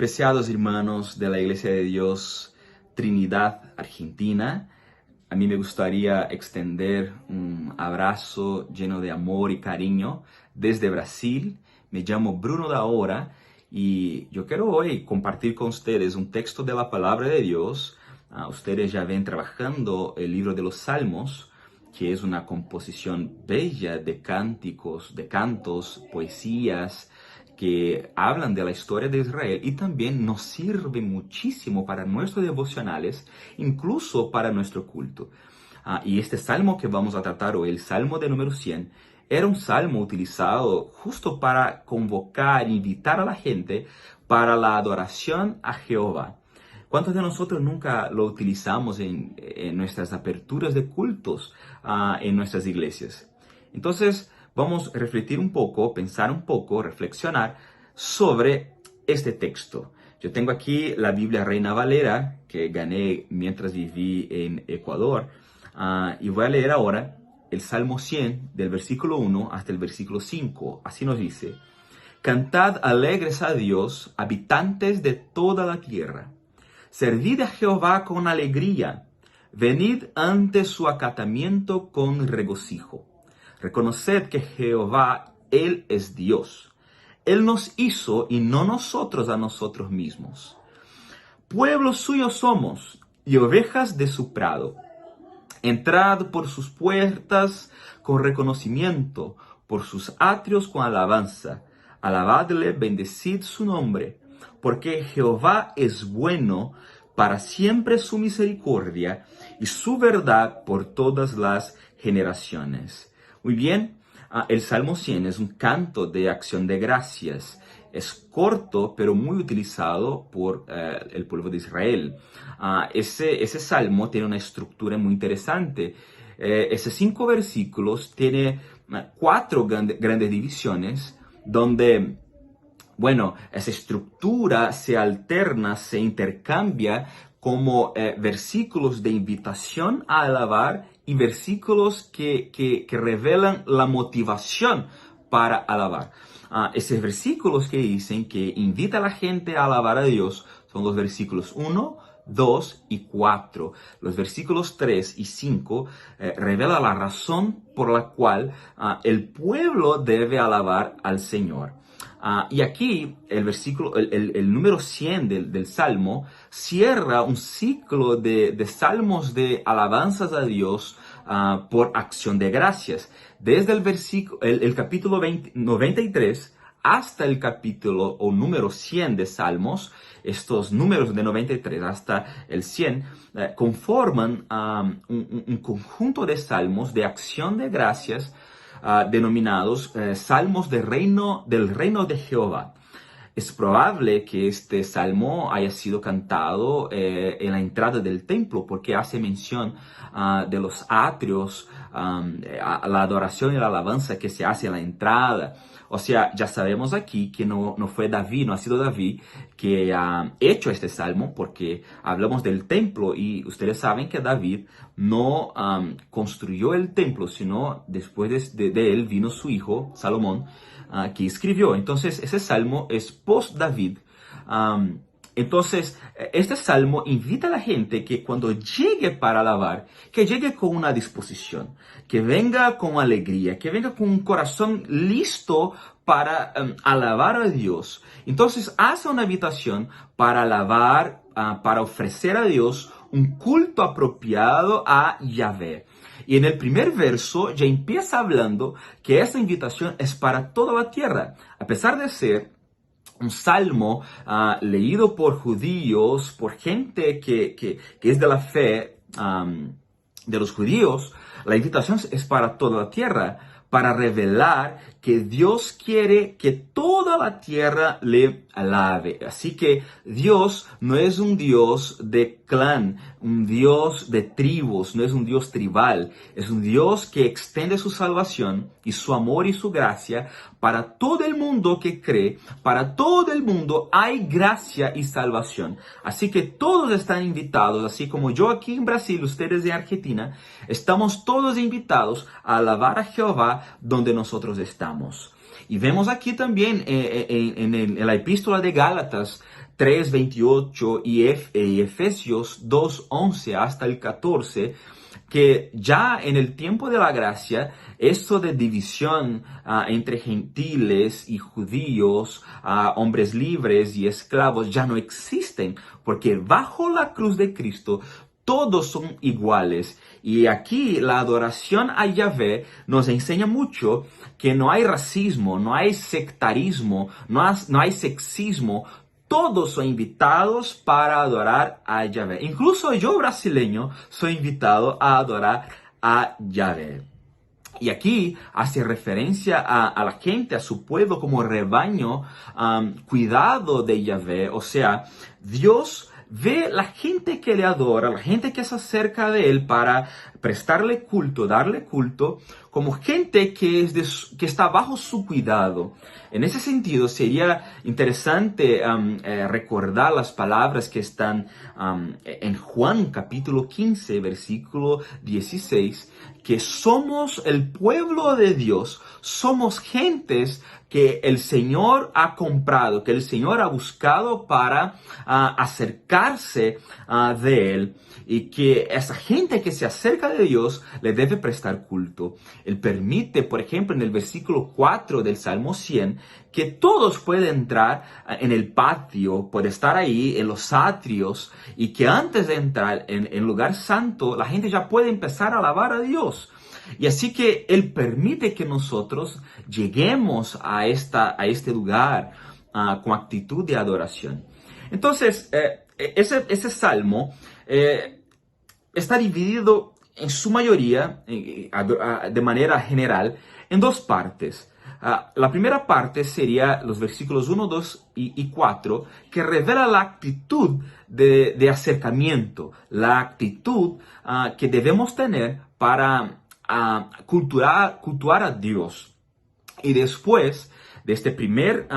Preciados hermanos de la Iglesia de Dios Trinidad Argentina, a mí me gustaría extender un abrazo lleno de amor y cariño desde Brasil. Me llamo Bruno Daora y yo quiero hoy compartir con ustedes un texto de la palabra de Dios. Ustedes ya ven trabajando el libro de los Salmos, que es una composición bella de cánticos, de cantos, poesías, que hablan de la historia de Israel y también nos sirve muchísimo para nuestros devocionales, incluso para nuestro culto. Y este salmo que vamos a tratar hoy, el salmo de número 100, era un salmo utilizado justo para convocar, invitar a la gente para la adoración a Jehová. ¿Cuántos de nosotros nunca lo utilizamos en nuestras aperturas de cultos en nuestras iglesias? Entonces, vamos a refletir un poco, pensar un poco, reflexionar sobre este texto. Yo tengo aquí la Biblia Reina Valera, que gané mientras viví en Ecuador, y voy a leer ahora el Salmo 100, del versículo 1 hasta el versículo 5. Así nos dice: Cantad alegres a Dios, habitantes de toda la tierra. Servid a Jehová con alegría. Venid ante su acatamiento con regocijo. Reconoced que Jehová, Él es Dios. Él nos hizo y no nosotros a nosotros mismos. Pueblo suyo somos y ovejas de su prado. Entrad por sus puertas con reconocimiento, por sus atrios con alabanza. Alabadle, bendecid su nombre, porque Jehová es bueno, para siempre su misericordia y su verdad por todas las generaciones. Muy bien, el Salmo 100 es un canto de acción de gracias. Es corto, pero muy utilizado por el pueblo de Israel. Ese salmo tiene una estructura muy interesante. Esos 5 versículos tiene 4 grandes divisiones donde, bueno, esa estructura se alterna, se intercambia como versículos de invitación a alabar y versículos que revelan la motivación para alabar. Esos versículos que dicen que invita a la gente a alabar a Dios son los versículos 1, 2 y 4. Los versículos 3 y 5 revelan la razón por la cual el pueblo debe alabar al Señor. Y aquí el número 100 del Salmo cierra un ciclo de salmos de alabanzas a Dios por acción de gracias. Desde el capítulo 93 hasta el capítulo o número 100 de Salmos, estos números de 93 hasta el 100 conforman un conjunto de salmos de acción de gracias denominados salmos del reino de Jehová. Es probable que este salmo haya sido cantado en la entrada del templo, porque hace mención de los atrios, a la adoración y la alabanza que se hace en la entrada. O sea, ya sabemos aquí que no fue David, no ha sido David que ha hecho este salmo, porque hablamos del templo y ustedes saben que David no construyó el templo, sino después de él vino su hijo Salomón, que escribió. Entonces, ese salmo es post-David. Entonces, este salmo invita a la gente que cuando llegue para alabar, que llegue con una disposición, que venga con alegría, que venga con un corazón listo para alabar a Dios. Entonces, hace una invitación para alabar, para ofrecer a Dios un culto apropiado a Yahvé. Y en el primer verso ya empieza hablando que esta invitación es para toda la tierra. A pesar de ser un salmo leído por judíos, por gente que es de la fe de los judíos, la invitación es para toda la tierra, para revelar que Dios quiere que toda la tierra le alabe. Así que Dios no es un Dios de clan, un Dios de tribus, no es un Dios tribal. Es un Dios que extiende su salvación y su amor y su gracia para todo el mundo que cree. Para todo el mundo hay gracia y salvación. Así que todos están invitados, así como yo aquí en Brasil, ustedes en Argentina, estamos todos invitados a alabar a Jehová sea donde nosotros estamos. Y vemos aquí también en la epístola de Gálatas 3:28 y Efesios 2:11 hasta el 14, que ya en el tiempo de la gracia, esto de división entre gentiles y judíos, hombres libres y esclavos, ya no existen, porque bajo la cruz de Cristo todos son iguales. Y aquí la adoración a Yahvé nos enseña mucho que no hay racismo, no hay sectarismo, no hay sexismo. Todos son invitados para adorar a Yahvé. Incluso yo, brasileño, soy invitado a adorar a Yahvé. Y aquí hace referencia a la gente, a su pueblo como rebaño, cuidado de Yahvé. O sea, Dios ve la gente que le adora, la gente que se acerca de él para prestarle culto, darle culto, como gente que está bajo su cuidado. En ese sentido, sería interesante recordar las palabras que están en Juan capítulo 15, versículo 16, que somos el pueblo de Dios, somos gentes que el Señor ha comprado, que el Señor ha buscado para acercarse de Él, y que esa gente que se acerca de Dios le debe prestar culto. Él permite, por ejemplo, en el versículo 4 del Salmo 100, que todos pueden entrar en el patio, puede estar ahí en los atrios, y que antes de entrar en el lugar santo, la gente ya puede empezar a alabar a Dios. Y así que Él permite que nosotros lleguemos a este lugar con actitud de adoración. Entonces, ese salmo está dividido en su mayoría, de manera general, en dos partes. La primera parte sería los versículos 1, 2 y 4, que revela la actitud de acercamiento, la actitud que debemos tener para cultuar a Dios. Y después de este primer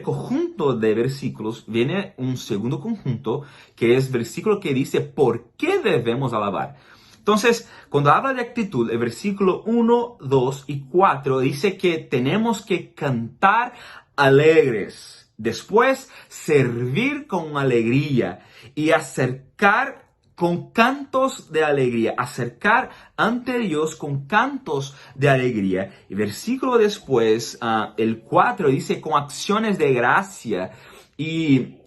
conjunto de versículos, viene un segundo conjunto, que es versículo que dice ¿por qué debemos alabar? Entonces, cuando habla de actitud, el versículo 1, 2 y 4 dice que tenemos que cantar alegres. Después, servir con alegría y acercar con cantos de alegría, acercar ante Dios con cantos de alegría. Y versículo después, el 4 dice con acciones de gracia y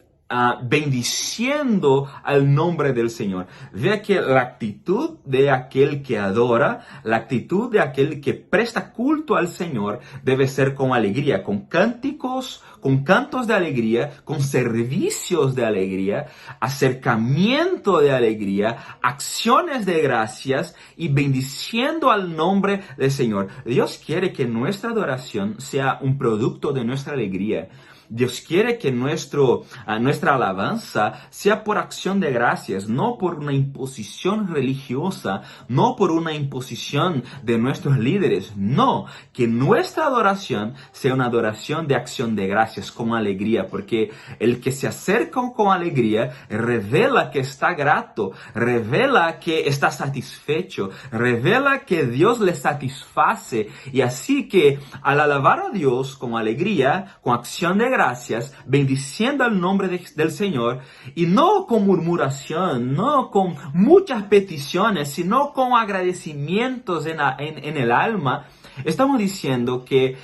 bendiciendo al nombre del Señor. Vea que la actitud de aquel que adora, la actitud de aquel que presta culto al Señor debe ser con alegría, con cánticos, con cantos de alegría, con servicios de alegría, acercamiento de alegría, acciones de gracias y bendiciendo al nombre del Señor. Dios quiere que nuestra adoración sea un producto de nuestra alegría. Dios quiere que nuestra alabanza sea por acción de gracias, no por una imposición religiosa, no por una imposición de nuestros líderes. No, que nuestra adoración sea una adoración de acción de gracias, con alegría, porque el que se acerca con alegría revela que está grato, revela que está satisfecho, revela que Dios le satisface. Y así que al alabar a Dios con alegría, con acción de gracias, bendiciendo el nombre del Señor, y no con murmuración, no con muchas peticiones, sino con agradecimientos en el alma, estamos diciendo que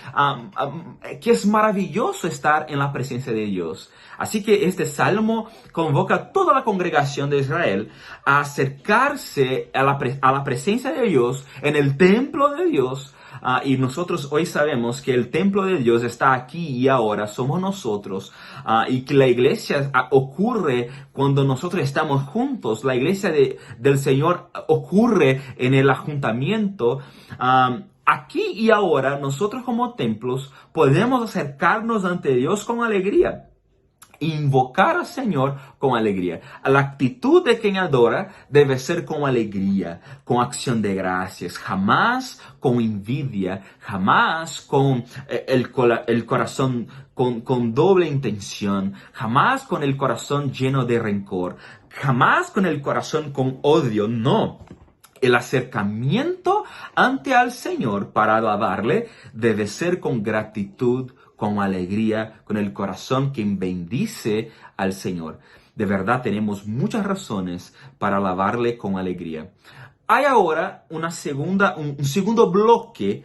es maravilloso estar en la presencia de Dios. Así que este salmo convoca a toda la congregación de Israel a acercarse a la presencia de Dios en el templo de Dios. Y nosotros hoy sabemos que el templo de Dios está aquí y ahora, somos nosotros, y que la iglesia ocurre cuando nosotros estamos juntos. La iglesia del Señor ocurre en el ajuntamiento. Aquí y ahora, nosotros como templos podemos acercarnos ante Dios con alegría. Invocar al Señor con alegría. La actitud de quien adora debe ser con alegría, con acción de gracias, jamás con envidia, jamás con el corazón con doble intención, jamás con el corazón lleno de rencor, jamás con el corazón con odio, no. El acercamiento ante al Señor para alabarle debe ser con gratitud, con alegría, con el corazón que bendice al Señor. De verdad tenemos muchas razones para alabarle con alegría. Hay ahora un segundo bloque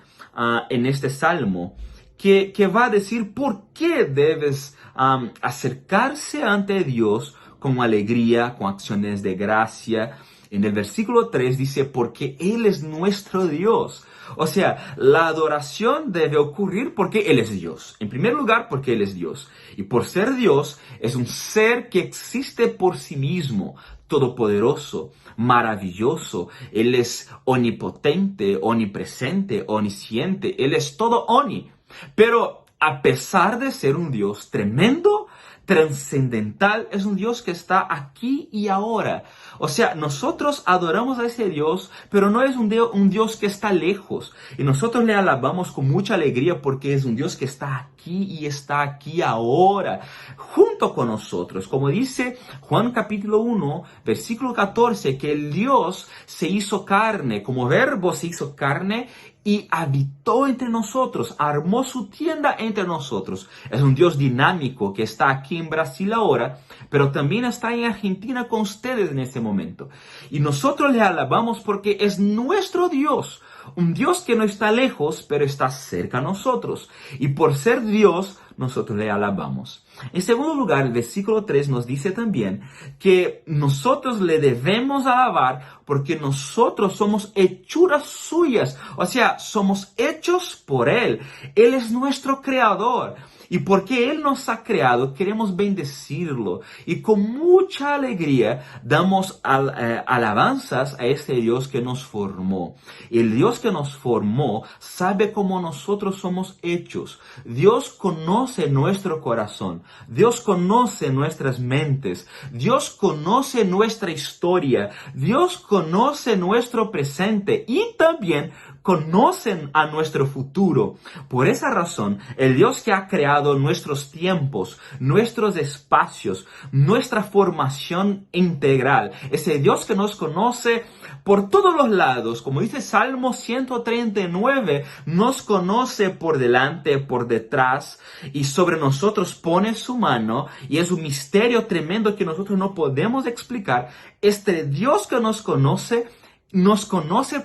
en este salmo que va a decir por qué debes acercarse ante Dios con alegría, con acciones de gracia. En el versículo 3 dice, porque Él es nuestro Dios. O sea, la adoración debe ocurrir porque Él es Dios. En primer lugar, porque Él es Dios. Y por ser Dios, es un ser que existe por sí mismo, todopoderoso, maravilloso. Él es omnipotente, omnipresente, omnisciente. Él es todo oni. Pero a pesar de ser un Dios tremendo, trascendental, es un Dios que está aquí y ahora. O sea, nosotros adoramos a ese Dios, pero no es un Dios que está lejos. Y nosotros le alabamos con mucha alegría porque es un Dios que está aquí y está aquí ahora, junto con nosotros. Como dice Juan capítulo 1, versículo 14, que el Dios se hizo carne, como verbo se hizo carne y habitó entre nosotros, armó su tienda entre nosotros. Es un Dios dinámico que está aquí en Brasil ahora, pero también está en Argentina con ustedes en este momento. Y nosotros le alabamos porque es nuestro Dios, un Dios que no está lejos, pero está cerca a nosotros. Y por ser Dios, nosotros le alabamos. En segundo lugar, el versículo 3 nos dice también que nosotros le debemos alabar porque nosotros somos hechuras suyas. O sea, somos hechos por Él. Él es nuestro creador. Y porque Él nos ha creado, queremos bendecirlo. Y con mucha alegría damos alabanzas a este Dios que nos formó. El Dios que nos formó sabe cómo nosotros somos hechos. Dios conoce nuestro corazón. Dios conoce nuestras mentes. Dios conoce nuestra historia. Dios conoce nuestro presente. Y también conocen a nuestro futuro. Por esa razón, el Dios que ha creado nuestros tiempos, nuestros espacios, nuestra formación integral, ese Dios que nos conoce por todos los lados, como dice Salmo 139, nos conoce por delante, por detrás, y sobre nosotros pone su mano, y es un misterio tremendo que nosotros no podemos explicar. Este Dios que nos conoce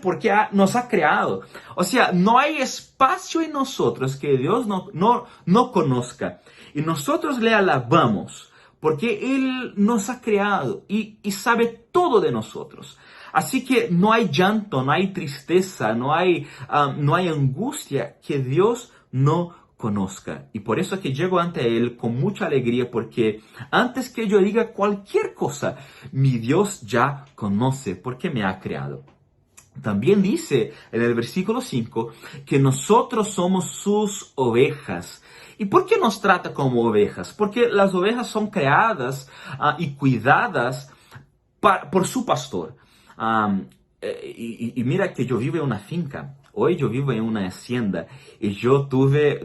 porque nos ha creado. O sea, no hay espacio en nosotros que Dios no conozca. Y nosotros le alabamos porque Él nos ha creado y sabe todo de nosotros. Así que no hay llanto, no hay tristeza, no hay angustia que Dios no conozca. Y por eso que llego ante Él con mucha alegría, porque antes que yo diga cualquier cosa, mi Dios ya conoce porque me ha creado. También dice en el versículo 5 que nosotros somos sus ovejas. ¿Y por qué nos trata como ovejas? Porque las ovejas son creadas y cuidadas por su pastor. Y mira que yo vivo en una finca. Hoy yo vivo en una hacienda y yo tuve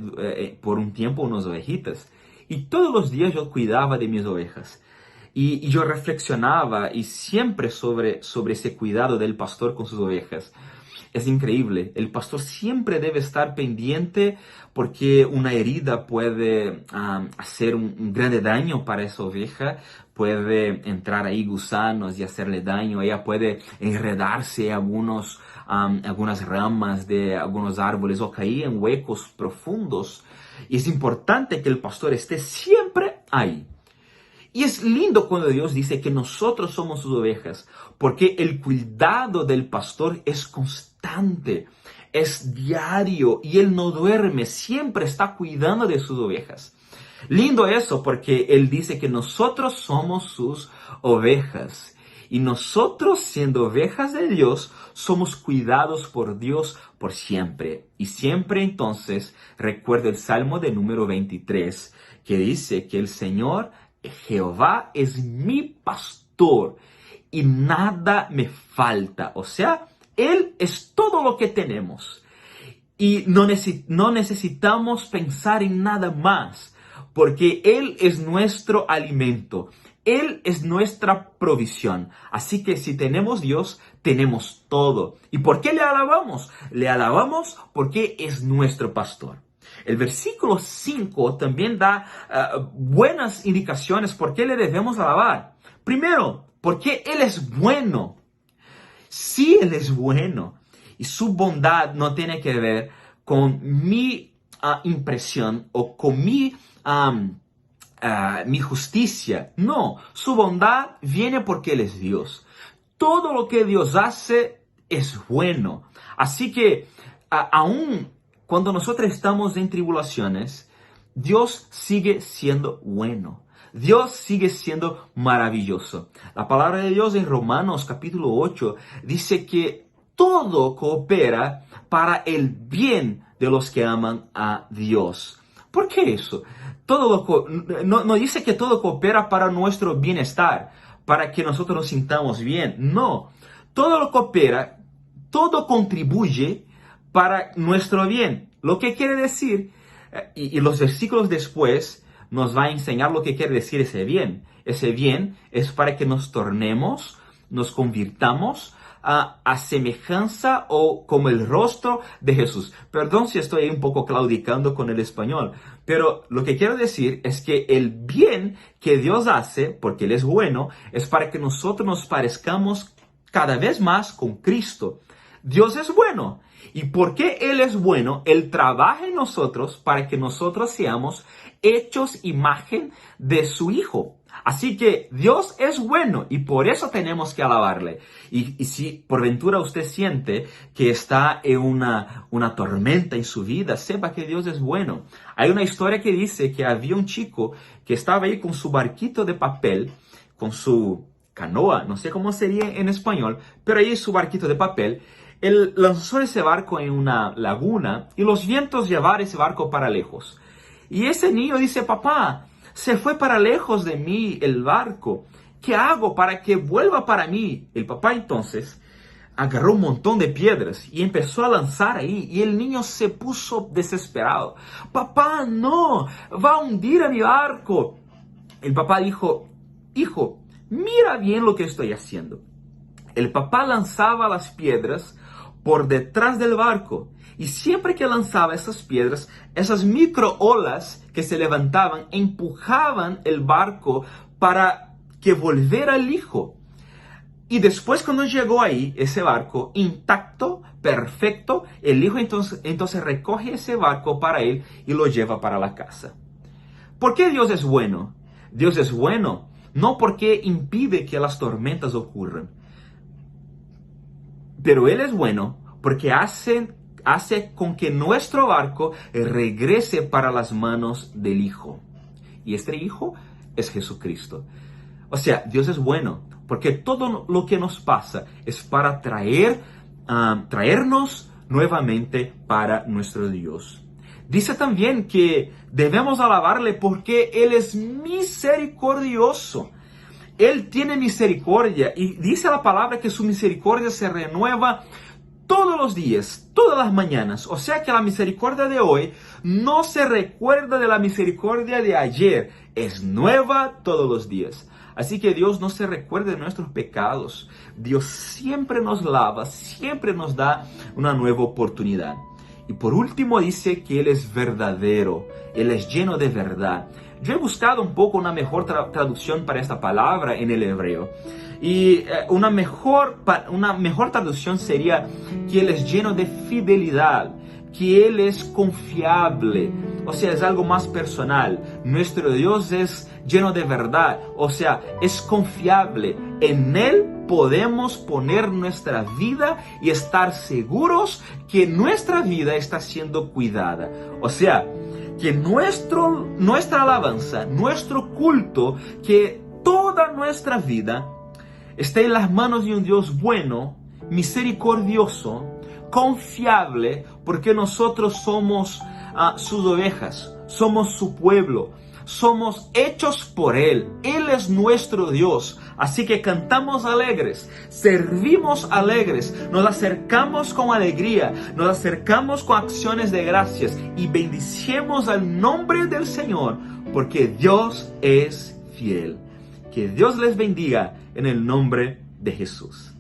por un tiempo unas ovejitas y todos los días yo cuidaba de mis ovejas y yo reflexionaba y siempre sobre ese cuidado del pastor con sus ovejas. Es increíble, el pastor siempre debe estar pendiente porque una herida puede hacer un grande daño para esa oveja, puede entrar ahí gusanos y hacerle daño, ella puede enredarse en algunas ramas de algunos árboles o caer en huecos profundos. Y es importante que el pastor esté siempre ahí. Y es lindo cuando Dios dice que nosotros somos sus ovejas, porque el cuidado del pastor es constante, es diario y Él no duerme, siempre está cuidando de sus ovejas. Lindo eso porque Él dice que nosotros somos sus ovejas. Y nosotros, siendo ovejas de Dios, somos cuidados por Dios por siempre. Y siempre entonces recuerdo el Salmo de número 23, que dice que el Señor Jehová es mi pastor y nada me falta. O sea, Él es todo lo que tenemos. Y no necesitamos pensar en nada más, porque Él es nuestro alimento. Él es nuestra provisión. Así que si tenemos Dios, tenemos todo. ¿Y por qué le alabamos? Le alabamos porque es nuestro pastor. El versículo 5 también da buenas indicaciones por qué le debemos alabar. Primero, porque Él es bueno. Sí, Él es bueno. Y su bondad no tiene que ver con mi impresión o con mi justicia. No, su bondad viene porque Él es Dios. Todo lo que Dios hace es bueno. Así que aún cuando nosotros estamos en tribulaciones, Dios sigue siendo bueno. Dios sigue siendo maravilloso. La palabra de Dios en Romanos capítulo 8 dice que todo coopera para el bien de los que aman a Dios. ¿Por qué eso? No dice que todo coopera para nuestro bienestar, para que nosotros nos sintamos bien. No, todo lo coopera, todo contribuye para nuestro bien. Lo que quiere decir, y los versículos después nos va a enseñar lo que quiere decir ese bien. Ese bien es para que nos tornemos, nos convirtamos a semejanza o como el rostro de Jesús. Perdón si estoy un poco claudicando con el español, pero lo que quiero decir es que el bien que Dios hace, porque Él es bueno, es para que nosotros nos parezcamos cada vez más con Cristo. Dios es bueno. ¿Y por qué Él es bueno? Él trabaja en nosotros para que nosotros seamos hechos imagen de su Hijo. Así que Dios es bueno y por eso tenemos que alabarle. Y si por ventura usted siente que está en una tormenta en su vida, sepa que Dios es bueno. Hay una historia que dice que había un chico que estaba ahí con su barquito de papel, con su canoa, no sé cómo sería en español, pero ahí su barquito de papel. Él lanzó ese barco en una laguna y los vientos llevaron ese barco para lejos. Y ese niño dice, papá, se fue para lejos de mí el barco. ¿Qué hago para que vuelva para mí? El papá entonces agarró un montón de piedras y empezó a lanzar ahí. Y el niño se puso desesperado. Papá, no, va a hundir a mi barco. El papá dijo, hijo, mira bien lo que estoy haciendo. El papá lanzaba las piedras por detrás del barco. Y siempre que lanzaba esas piedras, esas micro olas que se levantaban empujaban el barco para que volviera el hijo. Y después cuando llegó ahí, ese barco intacto, perfecto, el hijo entonces recoge ese barco para él y lo lleva para la casa. ¿Por qué Dios es bueno? Dios es bueno no porque impide que las tormentas ocurran, pero Él es bueno porque hace con que nuestro barco regrese para las manos del Hijo. Y este Hijo es Jesucristo. O sea, Dios es bueno porque todo lo que nos pasa es para traernos nuevamente para nuestro Dios. Dice también que debemos alabarle porque Él es misericordioso. Él tiene misericordia y dice la palabra que su misericordia se renueva todos los días, todas las mañanas. O sea que la misericordia de hoy no se recuerda de la misericordia de ayer. Es nueva todos los días. Así que Dios no se recuerda de nuestros pecados. Dios siempre nos lava, siempre nos da una nueva oportunidad. Y por último dice que Él es verdadero, Él es lleno de verdad. Yo he buscado un poco una mejor traducción para esta palabra en el hebreo. Y una mejor traducción sería que Él es lleno de fidelidad, que Él es confiable. O sea, es algo más personal. Nuestro Dios es lleno de verdad, o sea, es confiable. En Él podemos poner nuestra vida y estar seguros que nuestra vida está siendo cuidada. O sea, que nuestra alabanza, nuestro culto, que toda nuestra vida esté en las manos de un Dios bueno, misericordioso, confiable, porque nosotros somos sus ovejas, somos su pueblo, somos hechos por Él. Él es nuestro Dios. Así que cantamos alegres, servimos alegres, nos acercamos con alegría, nos acercamos con acciones de gracias y bendicemos al nombre del Señor, porque Dios es fiel. Que Dios les bendiga en el nombre de Jesús.